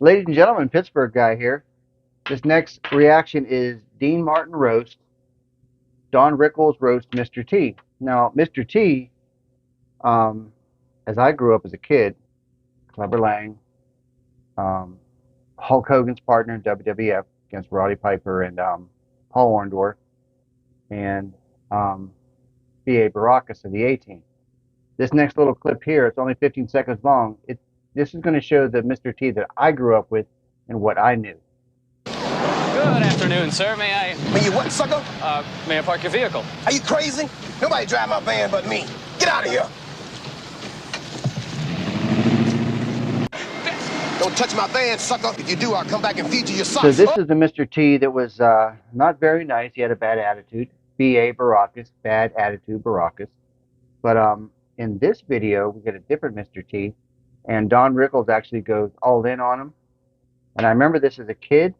Ladies and gentlemen, Pittsburgh guy here. This next reaction is Dean Martin roast, Don Rickles roast Mr. T. Now, Mr. T, um, as I grew up as a kid, Clever Lang, um, Hulk Hogan's partner in WWF against Roddy Piper and Paul Orndorff, and um, B.A. Baracus of the A-Team. This next little clip here, it's only 15 seconds long. This is going to show the Mr. T that I grew up with and what I knew. Good afternoon, sir. May you what, sucker? May I park your vehicle? Are you crazy? Nobody drive my van but me. Get out of here. Don't touch my van, sucker. If you do, I'll come back and feed you your socks. So this is the Mr. T that was not very nice. He had a bad attitude. B.A. Baracus, bad attitude Baracus. But in this video, we get a different Mr. T, and Don Rickles actually goes all in on him. And I remember this as a kid,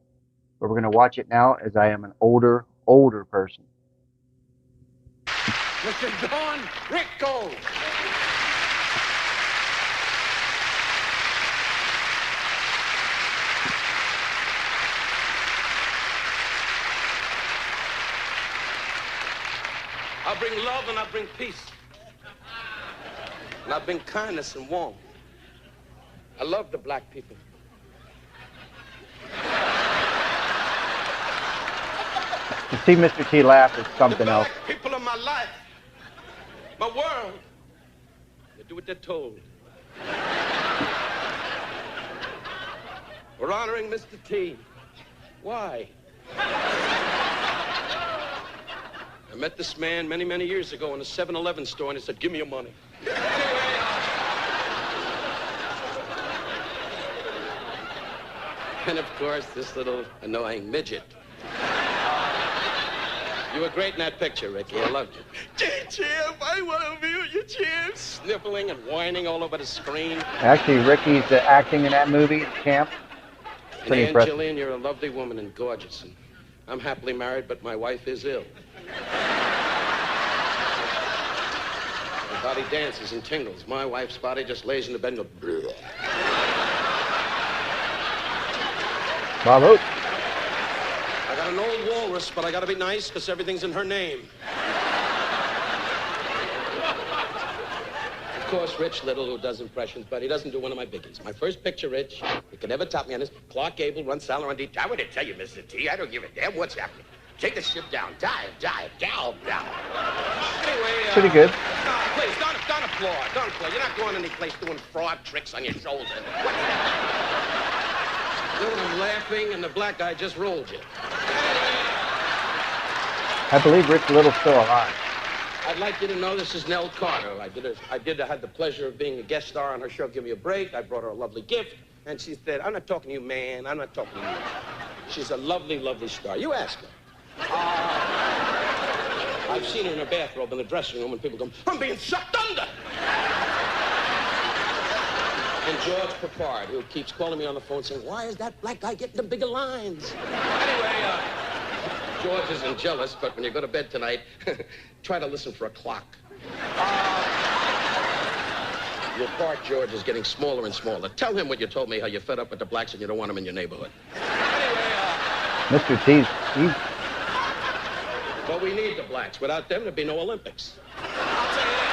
but we're going to watch it now as I am an older person. Mr. Don Rickles. I bring love and I bring peace. And I bring kindness and warmth. I love the black people. To see Mr. T laugh is something else. People of my life, my world, they do what they're told. We're honoring Mr. T. Why? I met this man many, many years ago in a 7-Eleven store, and he said, "Give me your money." And of course, this little annoying midget. You were great in that picture, Ricky. I loved you. Gee, Champ, I want to be with you, Champ. Sniffling and whining all over the screen. Actually, Ricky's acting in that movie, Champ. Pretty impressive. Angeline, you're a lovely woman and gorgeous. And I'm happily married, but my wife is ill. My body dances and tingles. My wife's body just lays in the bed and goes, bleh. Bravo. I got an old walrus, but I gotta be nice because everything's in her name. Of course, Rich Little, who does impressions, but he doesn't do one of my biggies. My first picture, Rich, you can never top me on this. Clark Gable runs Salon on D. I would tell you, Mr. T, I don't give a damn what's happening. Take the ship down. Dive, down. Anyway, pretty good. Please, don't applaud. Don't applaud. You're not going any place doing fraud tricks on your shoulder. What's that? I'm laughing, and the black guy just rolled you. I believe Rich Little's still alive. I'd like you to know this is Nell Carter. I had the pleasure of being a guest star on her show, Give Me a Break. I brought her a lovely gift, and she said, "I'm not talking to you, man. I'm not talking to you." She's a lovely, lovely star. You ask her. I've seen her in her bathrobe in the dressing room, and people go, "I'm being sucked under." And George Papard, who keeps calling me on the phone saying, "Why is that black guy getting the bigger lines?" Anyway, George isn't jealous, but when you go to bed tonight, try to listen for a clock. Your part, George, is getting smaller and smaller. Tell him what you told me, how you're fed up with the blacks and you don't want them in your neighborhood. Anyway, Mr. T, but we need the blacks. Without them, there'd be no Olympics. I'll tell you this.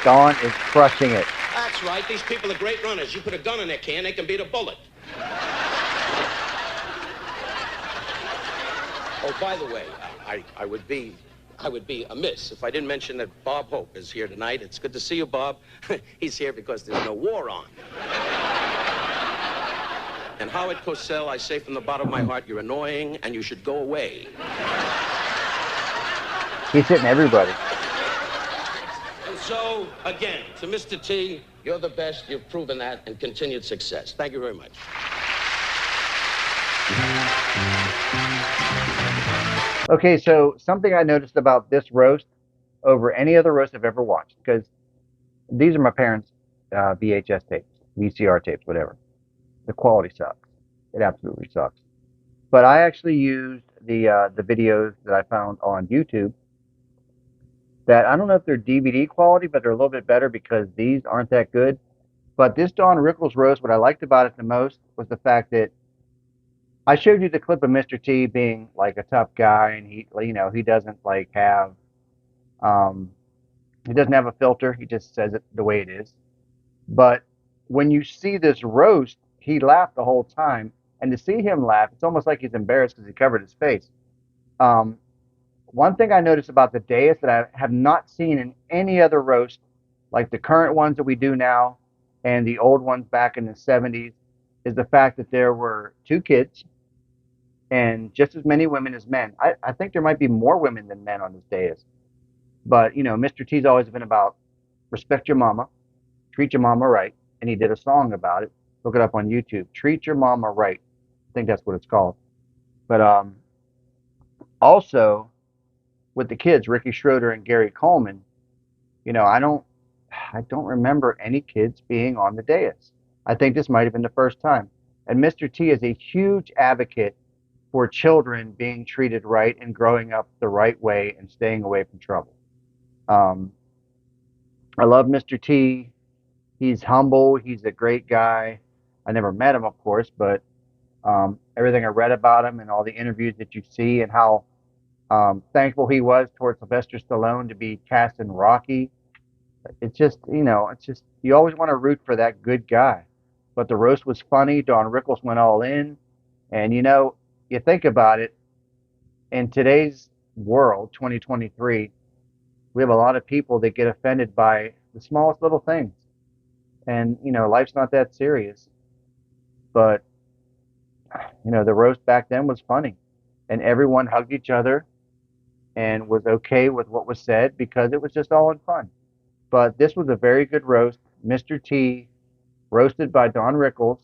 Don is crushing it. That's right. These people are great runners. You put a gun in their can, they can beat a bullet. Oh, by the way, I would be amiss if I didn't mention that Bob Hope is here tonight. It's good to see you, Bob. He's here because there's no war on. And Howard Cosell, I say from the bottom of my heart, you're annoying and you should go away. He's hitting everybody. And so, again, to Mr. T, you're the best. You've proven that, and continued success. Thank you very much. Okay, so something I noticed about this roast over any other roast I've ever watched, because these are my parents' VHS tapes, VCR tapes, whatever. The quality sucks. It absolutely sucks. But I actually used the videos that I found on YouTube that I don't know if they're DVD quality, but they're a little bit better because these aren't that good. But this Don Rickles roast, what I liked about it the most was the fact that I showed you the clip of Mr. T being like a tough guy, and he doesn't like have um, he doesn't have a filter. He just says it the way it is. But when you see this roast, he laughed the whole time, and to see him laugh, it's almost like he's embarrassed because he covered his face. Um, One thing I noticed about the dais that I have not seen in any other roast, like the current ones that we do now and the old ones back in the 70s, is the fact that there were two kids and just as many women as men. I think there might be more women than men on this dais. But, Mr. T's always been about respect your mama, treat your mama right. And he did a song about it. Look it up on YouTube. Treat your mama right. I think that's what it's called. But also, with the kids, Ricky Schroeder and Gary Coleman, I don't remember any kids being on the dais. I think this might have been the first time. And Mr. T is a huge advocate for children being treated right and growing up the right way and staying away from trouble. Um, I love Mr. T. He's humble. He's a great guy. I never met him, of course, but everything I read about him and all the interviews that you see and how thankful he was towards Sylvester Stallone to be cast in Rocky. It's just you always want to root for that good guy. But the roast was funny. Don Rickles went all in, and you think about it. In today's world, 2023, we have a lot of people that get offended by the smallest little things, and life's not that serious. But the roast back then was funny, and everyone hugged each other and was okay with what was said because it was just all in fun. But this was a very good roast. Mr. T roasted by Don Rickles.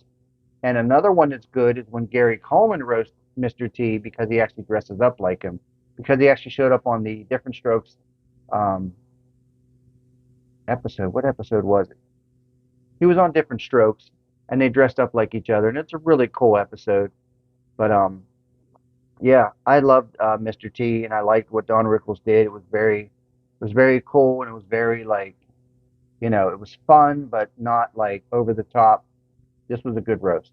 And another one that's good is when Gary Coleman roasts Mr. T because he actually dresses up like him. Because he actually showed up on the Different Strokes um, episode. What episode was it? He was on Different Strokes and they dressed up like each other. And it's a really cool episode. But yeah, I loved Mr. T and I liked what Don Rickles did. It was very cool and it was very like, it was fun, but not like over the top. This was a good roast.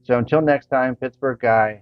So until next time, Pittsburgh guy,